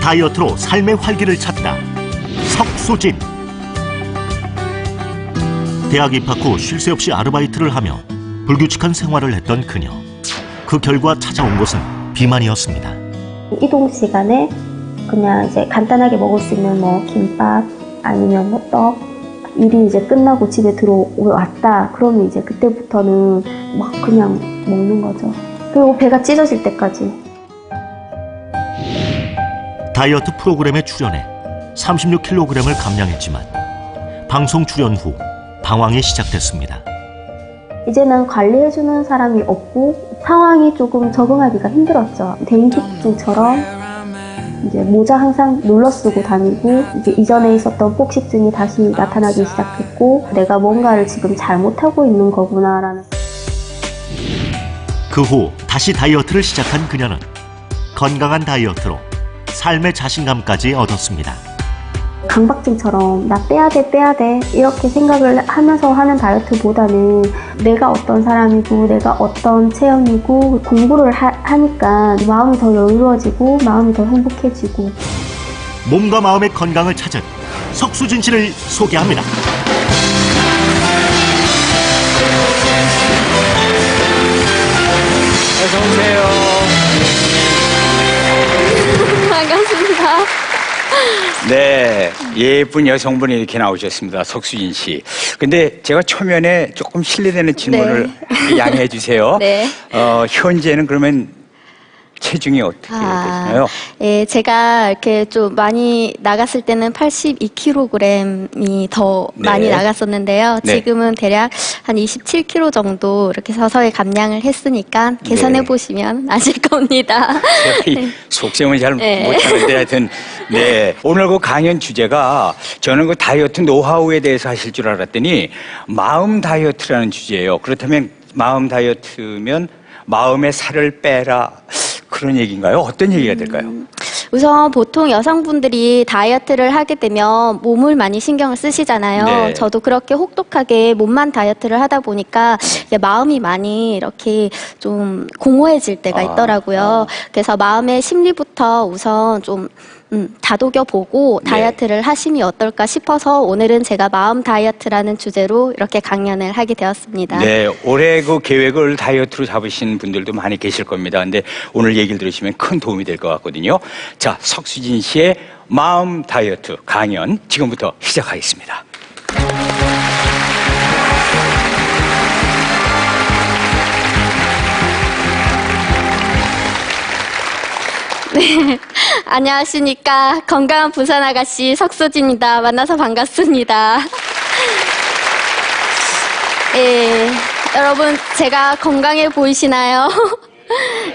다이어트로 삶의 활기를 찾다. 석수진. 대학 입학 후 쉴 새 없이 아르바이트를 하며 불규칙한 생활을 했던 그녀. 그 결과 찾아온 것은 비만이었습니다. 이동 시간에 그냥 이제 간단하게 먹을 수 있는 뭐 김밥 아니면 뭐 떡, 일이 이제 끝나고 집에 들어왔다 그러면 이제 그때부터는 막 그냥 먹는 거죠. 그리고 배가 찢어질 때까지. 다이어트 프로그램에 출연해 36kg을 감량했지만 방송 출연 후 방황이 시작됐습니다. 이제는 관리해주는 사람이 없고 상황이 조금 적응하기가 힘들었죠. 대인기피증처럼 이제 모자 항상 눌러 쓰고 다니고 이제 이전에 있었던 폭식증이 다시 나타나기 시작했고 내가 뭔가를 지금 잘못하고 있는 거구나라는. 그 후 다시 다이어트를 시작한 그녀는 건강한 다이어트로 삶의 자신감까지 얻었습니다. 강박증처럼 나 빼야 돼 이렇게 생각을 하면서 하는 다이어트보다는 내가 어떤 사람이고 내가 어떤 체형이고 공부를 하니까 마음이 더 여유로워지고 마음이 더 행복해지고. 몸과 마음의 건강을 찾은 석수진 씨를 소개합니다. 어서 오세요. 반갑습니다. 네, 예쁜 여성분이 이렇게 나오셨습니다. 석수진 씨. 근데 제가 초면에 조금 실례되는 질문을 양해해 주세요. 네. 현재는 그러면 체중이 어떻게 되시나요? 예, 제가 이렇게 좀 많이 나갔을 때는 82kg이 더 네. 많이 나갔었는데요. 네. 지금은 대략 한 27kg 정도 이렇게 서서히 감량을 했으니까 계산해 네. 보시면 아실 겁니다. 제가 이 속셈을 잘 네. 못하는데 하여튼 네. 오늘 그 강연 주제가 저는 그 다이어트 노하우에 대해서 하실 줄 알았더니 마음 다이어트라는 주제예요. 그렇다면 마음 다이어트면 마음의 살을 빼라 그런 얘기인가요? 어떤 얘기가 될까요? 우선 보통 여성분들이 다이어트를 하게 되면 몸을 많이 신경을 쓰시잖아요. 네. 저도 그렇게 혹독하게 몸만 다이어트를 하다 보니까 이제 마음이 많이 이렇게 좀 공허해질 때가 있더라고요. 그래서 마음의 심리부터 우선 좀 다독여보고 네. 다이어트를 하심이 어떨까 싶어서 오늘은 제가 마음 다이어트라는 주제로 이렇게 강연을 하게 되었습니다. 네, 올해 그 계획을 다이어트로 잡으신 분들도 많이 계실 겁니다. 근데 오늘 얘기를 들으시면 큰 도움이 될 것 같거든요. 자, 석수진 씨의 마음 다이어트 강연 지금부터 시작하겠습니다. 네, 안녕하십니까. 건강한 부산 아가씨 석수진입니다. 만나서 반갑습니다. 예, 여러분 제가 건강해 보이시나요?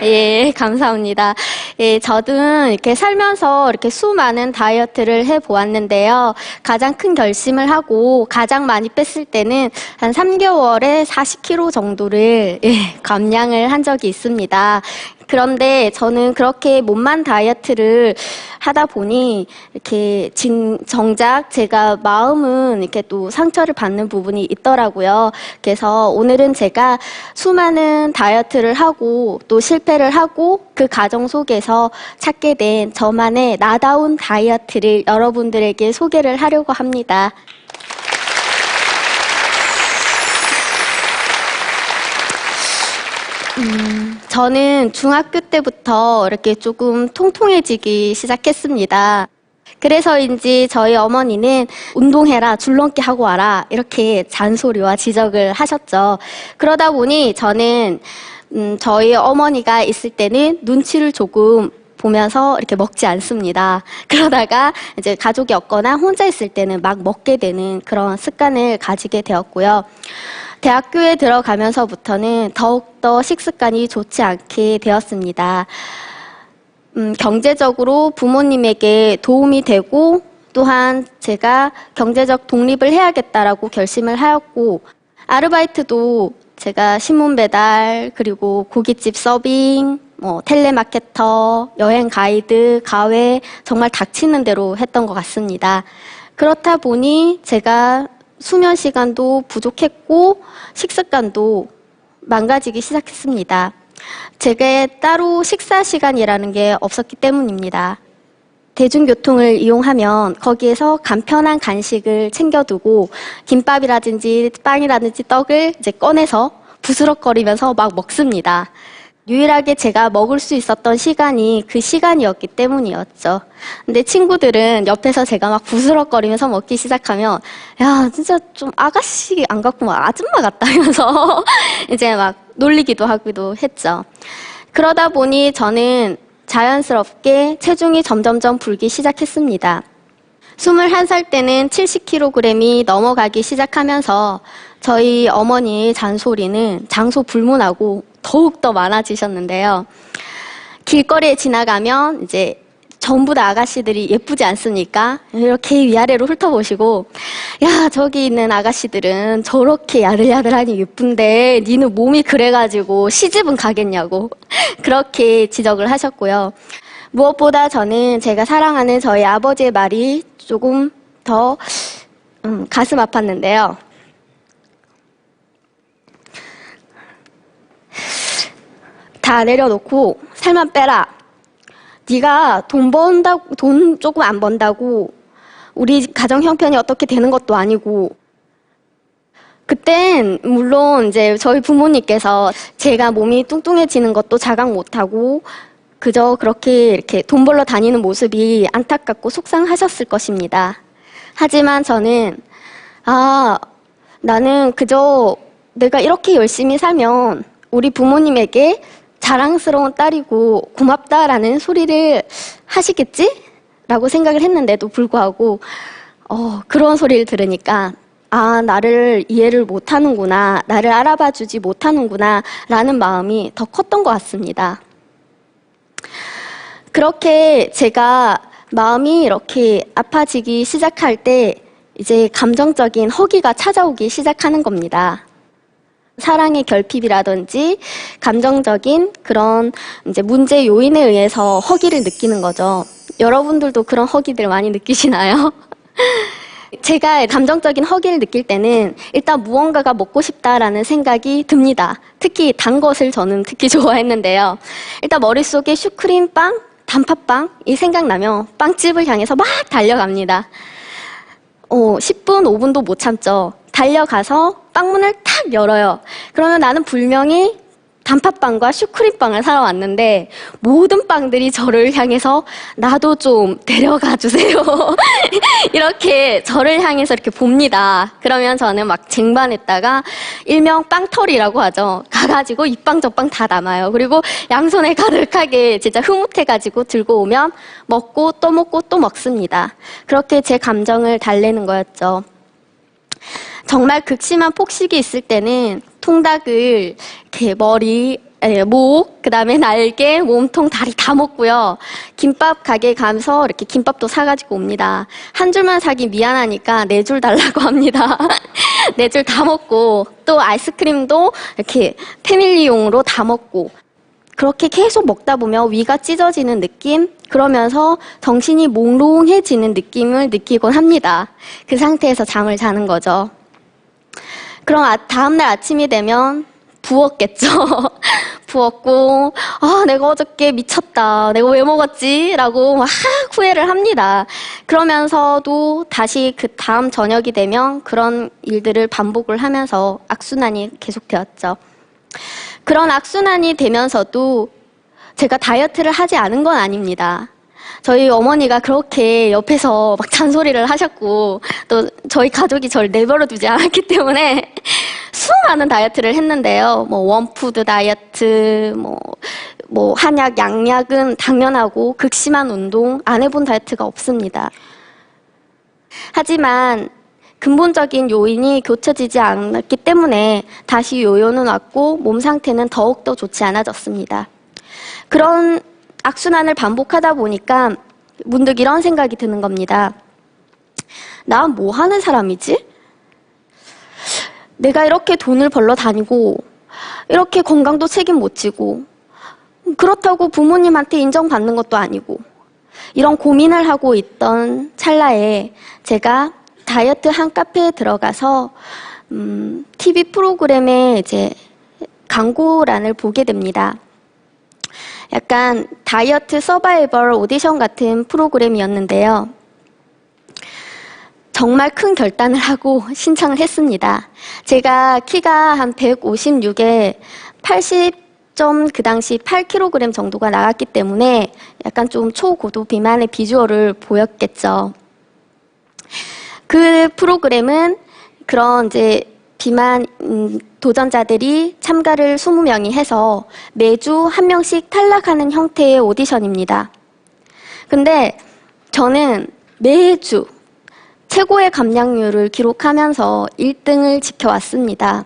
예, 감사합니다. 예, 저는 이렇게 살면서 이렇게 수많은 다이어트를 해 보았는데요. 가장 큰 결심을 하고 가장 많이 뺐을 때는 한 3개월에 40kg 정도를 감량을 한 적이 있습니다. 그런데 저는 그렇게 몸만 다이어트를 하다 보니 이렇게 정작 제가 마음은 이렇게 또 상처를 받는 부분이 있더라고요. 그래서 오늘은 제가 수많은 다이어트를 하고 또 실패를 하고 그 과정 속에서 찾게 된 저만의 나다운 다이어트를 여러분들에게 소개를 하려고 합니다. 저는 중학교 때부터 이렇게 조금 통통해지기 시작했습니다. 그래서인지 저희 어머니는 운동해라, 줄넘기 하고 와라 이렇게 잔소리와 지적을 하셨죠. 그러다 보니 저는 저희 어머니가 있을 때는 눈치를 조금 보면서 이렇게 먹지 않습니다. 그러다가 이제 가족이 없거나 혼자 있을 때는 막 먹게 되는 그런 습관을 가지게 되었고요. 대학교에 들어가면서부터는 더욱더 식습관이 좋지 않게 되었습니다. 경제적으로 부모님에게 도움이 되고 또한 제가 경제적 독립을 해야겠다라고 결심을 하였고 아르바이트도 제가 신문 배달 그리고 고깃집 서빙 텔레마케터, 여행 가이드, 가외 정말 닥치는 대로 했던 것 같습니다. 그렇다 보니 제가 수면 시간도 부족했고 식습관도 망가지기 시작했습니다. 제게 따로 식사 시간이라는 게 없었기 때문입니다. 대중교통을 이용하면 거기에서 간편한 간식을 챙겨두고 김밥이라든지 빵이라든지 떡을 이제 꺼내서 부스럭거리면서 막 먹습니다. 유일하게 제가 먹을 수 있었던 시간이 그 시간이었기 때문이었죠. 근데 친구들은 옆에서 제가 막 부스럭거리면서 먹기 시작하면 야 진짜 좀 아가씨 안 같고 막 아줌마 같다 하면서 이제 막 놀리기도 하기도 했죠. 그러다 보니 저는 자연스럽게 체중이 점점점 불기 시작했습니다. 21살 때는 70kg이 넘어가기 시작하면서 저희 어머니의 잔소리는 장소 불문하고 더욱더 많아지셨는데요. 길거리에 지나가면 이제 전부 다 아가씨들이 예쁘지 않습니까? 이렇게 위아래로 훑어보시고 야 저기 있는 아가씨들은 저렇게 야들야들하니 예쁜데 니는 몸이 그래가지고 시집은 가겠냐고 그렇게 지적을 하셨고요. 무엇보다 저는 제가 사랑하는 저희 아버지의 말이 조금 더 가슴 아팠는데요. 다 내려놓고 살만 빼라. 네가 돈 조금 안 번다고 우리 가정 형편이 어떻게 되는 것도 아니고. 그땐 물론 이제 저희 부모님께서 제가 몸이 뚱뚱해지는 것도 자각 못하고 그저 그렇게 이렇게 돈 벌러 다니는 모습이 안타깝고 속상하셨을 것입니다. 하지만 저는 나는 그저 내가 이렇게 열심히 살면 우리 부모님에게 자랑스러운 딸이고 고맙다라는 소리를 하시겠지? 라고 생각을 했는데도 불구하고 그런 소리를 들으니까 나를 이해를 못하는구나, 나를 알아봐주지 못하는구나 라는 마음이 더 컸던 것 같습니다. 그렇게 제가 마음이 이렇게 아파지기 시작할 때 이제 감정적인 허기가 찾아오기 시작하는 겁니다. 사랑의 결핍이라든지 감정적인 그런 이제 문제 요인에 의해서 허기를 느끼는 거죠. 여러분들도 그런 허기들 많이 느끼시나요? 제가 감정적인 허기를 느낄 때는 일단 무언가가 먹고 싶다라는 생각이 듭니다. 특히 단 것을 저는 특히 좋아했는데요. 일단 머릿속에 슈크림 빵, 단팥빵 이 생각나면 빵집을 향해서 막 달려갑니다. 10분, 5분도 못 참죠. 달려가서 빵문을 탁 열어요. 그러면 나는 분명히 단팥빵과 슈크림빵을 사러 왔는데 모든 빵들이 저를 향해서 나도 좀 데려가 주세요. 이렇게 저를 향해서 이렇게 봅니다. 그러면 저는 막 쟁반에다가 일명 빵털이라고 하죠. 가가지고 이 빵 저 빵 다 담아요. 그리고 양손에 가득하게 진짜 흐뭇해가지고 들고 오면 먹고 또 먹습니다. 그렇게 제 감정을 달래는 거였죠. 정말 극심한 폭식이 있을 때는 통닭을 이렇게 머리, 목, 그 다음에 날개, 몸통, 다리 다 먹고요. 김밥 가게 가면서 이렇게 김밥도 사가지고 옵니다. 한 줄만 사기 미안하니까 4줄 달라고 합니다. 4줄 다 먹고 또 아이스크림도 이렇게 패밀리용으로 다 먹고 그렇게 계속 먹다 보면 위가 찢어지는 느낌? 그러면서 정신이 몽롱해지는 느낌을 느끼곤 합니다. 그 상태에서 잠을 자는 거죠. 그럼 다음날 아침이 되면 부었겠죠. 부었고 내가 어저께 미쳤다. 내가 왜 먹었지? 라고 막 후회를 합니다. 그러면서도 다시 그 다음 저녁이 되면 그런 일들을 반복을 하면서 악순환이 계속되었죠. 그런 악순환이 되면서도 제가 다이어트를 하지 않은 건 아닙니다. 저희 어머니가 그렇게 옆에서 막 잔소리를 하셨고 또 저희 가족이 저를 내버려 두지 않았기 때문에 수많은 다이어트를 했는데요. 원푸드 다이어트, 한약, 양약은 당연하고 극심한 운동, 안 해본 다이어트가 없습니다. 하지만 근본적인 요인이 교차지지 않았기 때문에 다시 요요는 왔고 몸 상태는 더욱더 좋지 않아졌습니다. 그런 악순환을 반복하다 보니까 문득 이런 생각이 드는 겁니다. 나 뭐 하는 사람이지? 내가 이렇게 돈을 벌러 다니고 이렇게 건강도 책임 못 지고 그렇다고 부모님한테 인정받는 것도 아니고 이런 고민을 하고 있던 찰나에 제가 다이어트 한 카페에 들어가서 TV 프로그램에 이제 광고란을 보게 됩니다. 약간 다이어트 서바이벌 오디션 같은 프로그램이었는데요. 정말 큰 결단을 하고 신청을 했습니다. 제가 키가 한 156에 그 당시 8kg 정도가 나갔기 때문에 약간 좀 초고도 비만의 비주얼을 보였겠죠. 그 프로그램은 그런 이제 비만 도전자들이 참가를 20명이 해서 매주 한 명씩 탈락하는 형태의 오디션입니다. 근데 저는 매주 최고의 감량률을 기록하면서 1등을 지켜왔습니다.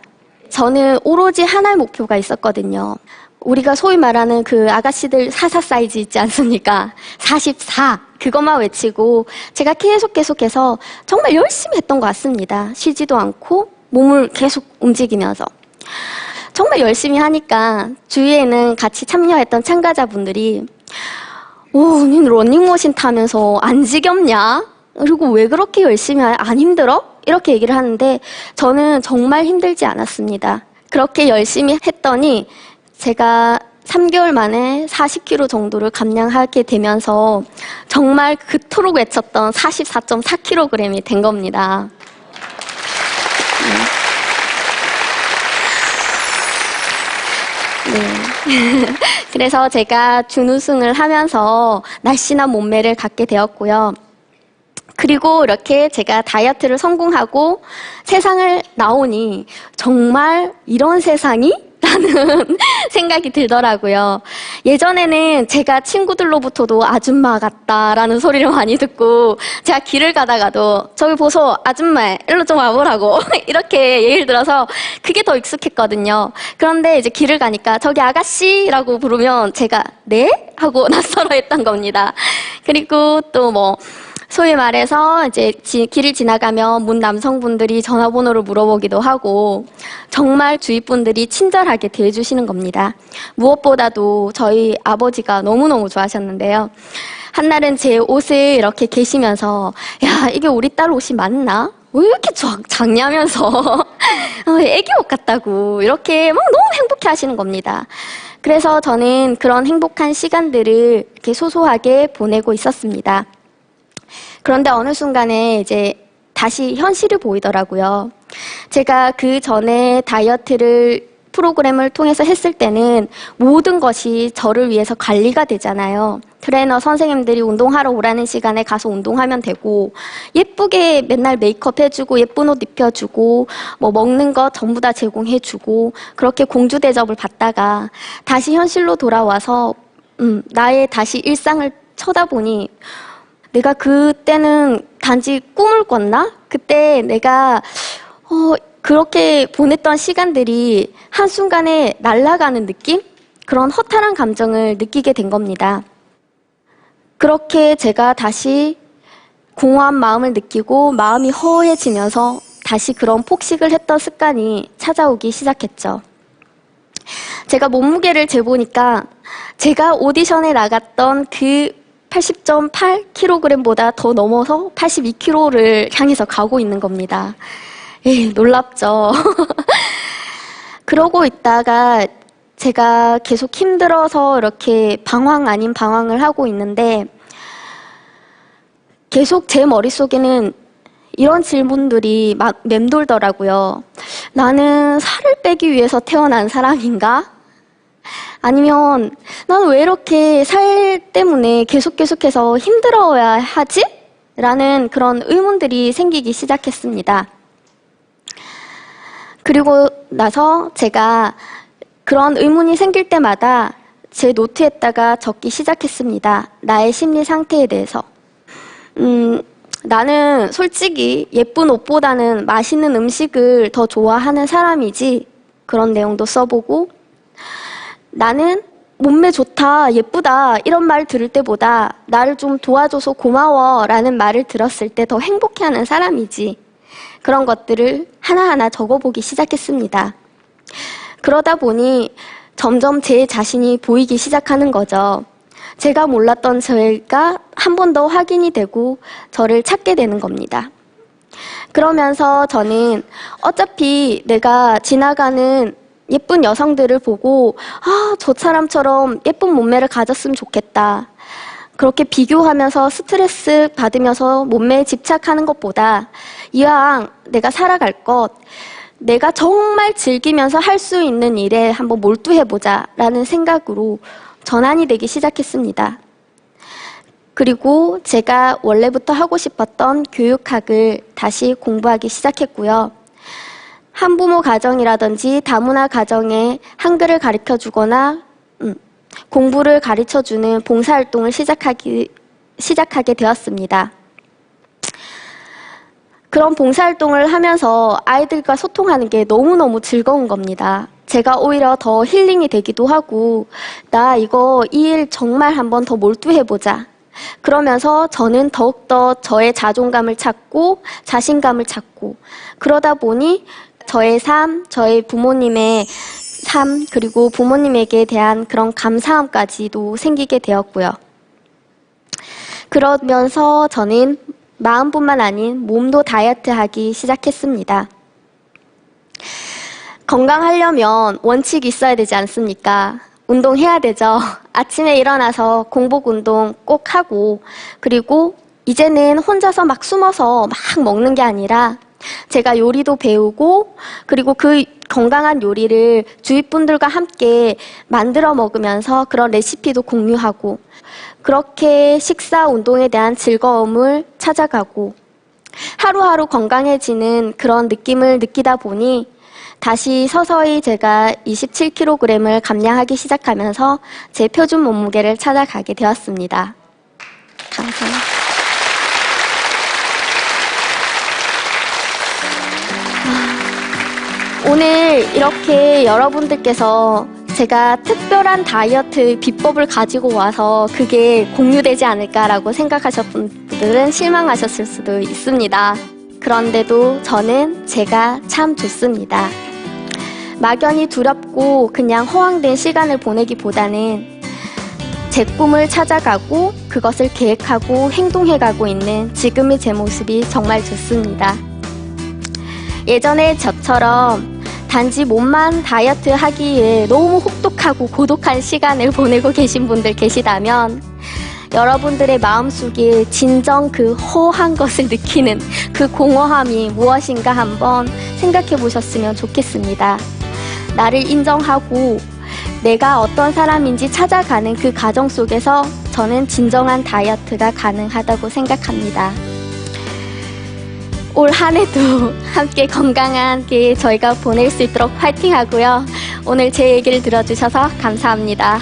저는 오로지 하나의 목표가 있었거든요. 우리가 소위 말하는 그 아가씨들 44 사이즈 있지 않습니까? 44 그것만 외치고 제가 계속해서 정말 열심히 했던 것 같습니다. 쉬지도 않고 몸을 계속 움직이면서 정말 열심히 하니까 주위에는 같이 참여했던 참가자분들이 니 러닝머신 타면서 안 지겹냐? 그리고 왜 그렇게 열심히 해? 안 힘들어? 이렇게 얘기를 하는데 저는 정말 힘들지 않았습니다. 그렇게 열심히 했더니 제가 3개월 만에 40kg 정도를 감량하게 되면서 정말 그토록 외쳤던 44.4kg이 된 겁니다. 네. 그래서 제가 준우승을 하면서 날씬한 몸매를 갖게 되었고요. 그리고 이렇게 제가 다이어트를 성공하고 세상을 나오니 정말 이런 세상이? 라는 생각이 들더라고요. 예전에는 제가 친구들로부터도 아줌마 같다라는 소리를 많이 듣고 제가 길을 가다가도 저기 보소 아줌마 일로 좀 와보라고 이렇게 예를 들어서 그게 더 익숙했거든요. 그런데 이제 길을 가니까 저기 아가씨라고 부르면 제가 네? 하고 낯설어 했던 겁니다. 그리고 또 뭐 소위 말해서 이제 길을 지나가면 문 남성분들이 전화번호를 물어보기도 하고 정말 주위 분들이 친절하게 대해주시는 겁니다. 무엇보다도 저희 아버지가 너무너무 좋아하셨는데요. 한날은 제 옷을 이렇게 계시면서 야 이게 우리 딸 옷이 맞나? 왜 이렇게 작냐면서 애기 옷 같다고 이렇게 막 너무 행복해 하시는 겁니다. 그래서 저는 그런 행복한 시간들을 이렇게 소소하게 보내고 있었습니다. 그런데 어느 순간에 이제 다시 현실이 보이더라고요. 제가 그 전에 다이어트를 프로그램을 통해서 했을 때는 모든 것이 저를 위해서 관리가 되잖아요. 트레이너 선생님들이 운동하러 오라는 시간에 가서 운동하면 되고 예쁘게 맨날 메이크업 해주고 예쁜 옷 입혀주고 뭐 먹는 거 전부 다 제공해주고 그렇게 공주 대접을 받다가 다시 현실로 돌아와서 나의 다시 일상을 쳐다보니 내가 그때는 단지 꿈을 꿨나? 그때 내가 그렇게 보냈던 시간들이 한순간에 날아가는 느낌? 그런 허탈한 감정을 느끼게 된 겁니다. 그렇게 제가 다시 공허한 마음을 느끼고 마음이 허해지면서 다시 그런 폭식을 했던 습관이 찾아오기 시작했죠. 제가 몸무게를 재보니까 제가 오디션에 나갔던 그 80.8kg보다 더 넘어서 82kg를 향해서 가고 있는 겁니다. 놀랍죠. 그러고 있다가 제가 계속 힘들어서 이렇게 방황 아닌 방황을 하고 있는데 계속 제 머릿속에는 이런 질문들이 막 맴돌더라고요. 나는 살을 빼기 위해서 태어난 사람인가? 아니면 난 왜 이렇게 살 때문에 계속해서 힘들어야 하지? 라는 그런 의문들이 생기기 시작했습니다. 그리고 나서 제가 그런 의문이 생길 때마다 제 노트에다가 적기 시작했습니다. 나의 심리 상태에 대해서. 나는 솔직히 예쁜 옷보다는 맛있는 음식을 더 좋아하는 사람이지. 그런 내용도 써보고 나는 몸매 좋다, 예쁘다 이런 말 들을 때보다 나를 좀 도와줘서 고마워 라는 말을 들었을 때 더 행복해하는 사람이지. 그런 것들을 하나하나 적어보기 시작했습니다. 그러다 보니 점점 제 자신이 보이기 시작하는 거죠. 제가 몰랐던 저가 한 번 더 확인이 되고 저를 찾게 되는 겁니다. 그러면서 저는 어차피 내가 지나가는 예쁜 여성들을 보고 아, 저 사람처럼 예쁜 몸매를 가졌으면 좋겠다. 그렇게 비교하면서 스트레스 받으면서 몸매에 집착하는 것보다 이왕 내가 살아갈 것, 내가 정말 즐기면서 할 수 있는 일에 한번 몰두해보자 라는 생각으로 전환이 되기 시작했습니다. 그리고 제가 원래부터 하고 싶었던 교육학을 다시 공부하기 시작했고요. 한부모 가정이라든지 다문화 가정에 한글을 가르쳐주거나 공부를 가르쳐주는 봉사활동을 시작하게 되었습니다. 그런 봉사활동을 하면서 아이들과 소통하는 게 너무너무 즐거운 겁니다. 제가 오히려 더 힐링이 되기도 하고 나 이 일 정말 한번 더 몰두해보자. 그러면서 저는 더욱더 저의 자존감을 찾고 자신감을 찾고 그러다 보니 저의 삶, 저의 부모님의 삶, 그리고 부모님에게 대한 그런 감사함까지도 생기게 되었고요. 그러면서 저는 마음뿐만 아닌 몸도 다이어트하기 시작했습니다. 건강하려면 원칙이 있어야 되지 않습니까? 운동해야 되죠. 아침에 일어나서 공복 운동 꼭 하고, 그리고 이제는 혼자서 막 숨어서 막 먹는 게 아니라 제가 요리도 배우고, 그리고 그 건강한 요리를 주위 분들과 함께 만들어 먹으면서 그런 레시피도 공유하고, 그렇게 식사 운동에 대한 즐거움을 찾아가고, 하루하루 건강해지는 그런 느낌을 느끼다 보니 다시 서서히 제가 27kg을 감량하기 시작하면서 제 표준 몸무게를 찾아가게 되었습니다. 감사합니다. 오늘 이렇게 여러분들께서 제가 특별한 다이어트 비법을 가지고 와서 그게 공유되지 않을까라고 생각하셨던 분들은 실망하셨을 수도 있습니다. 그런데도 저는 제가 참 좋습니다. 막연히 두렵고 그냥 허황된 시간을 보내기보다는 제 꿈을 찾아가고 그것을 계획하고 행동해가고 있는 지금의 제 모습이 정말 좋습니다. 예전에 저처럼 단지 몸만 다이어트 하기에 너무 혹독하고 고독한 시간을 보내고 계신 분들 계시다면 여러분들의 마음속에 진정 그 허한 것을 느끼는 그 공허함이 무엇인가 한번 생각해 보셨으면 좋겠습니다. 나를 인정하고 내가 어떤 사람인지 찾아가는 그 과정 속에서 저는 진정한 다이어트가 가능하다고 생각합니다. 올 한 해도 함께 건강하게 저희가 보낼 수 있도록 화이팅 하고요. 오늘 제 얘기를 들어주셔서 감사합니다.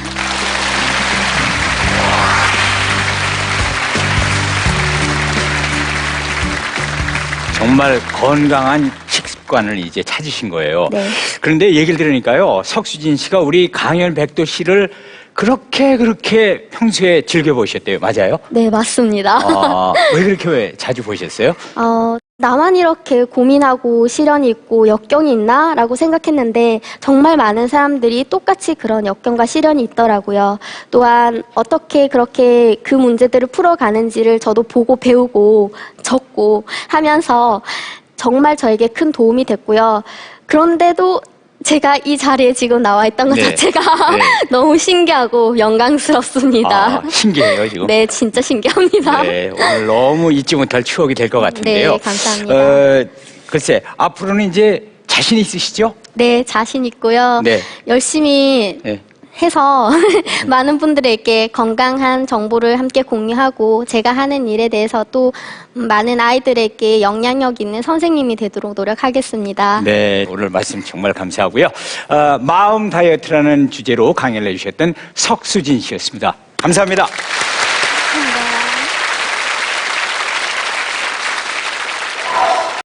정말 건강한 식습관을 이제 찾으신 거예요. 네. 그런데 얘기를 들으니까요, 석수진 씨가 우리 강연 백도 씨를 그렇게 평소에 즐겨보셨대요. 맞아요? 네, 맞습니다. 왜 그렇게 자주 보셨어요? 나만 이렇게 고민하고 시련이 있고 역경이 있나? 라고 생각했는데 정말 많은 사람들이 똑같이 그런 역경과 시련이 있더라고요. 또한 어떻게 그렇게 그 문제들을 풀어가는지를 저도 보고 배우고 적고 하면서 정말 저에게 큰 도움이 됐고요. 그런데도 제가 이 자리에 지금 나와 있던 것 네. 자체가 네. 너무 신기하고 영광스럽습니다. 신기해요, 지금. 네, 진짜 신기합니다. 네, 오늘 너무 잊지 못할 추억이 될 것 같은데요. 네, 감사합니다. 글쎄, 앞으로는 이제 자신 있으시죠? 네, 자신 있고요. 네. 열심히 네. 해서 많은 분들에게 건강한 정보를 함께 공유하고 제가 하는 일에 대해서 또 많은 아이들에게 영향력 있는 선생님이 되도록 노력하겠습니다. 네, 오늘 말씀 정말 감사하고요. 마음 다이어트라는 주제로 강연을 해주셨던 석수진 씨였습니다. 감사합니다.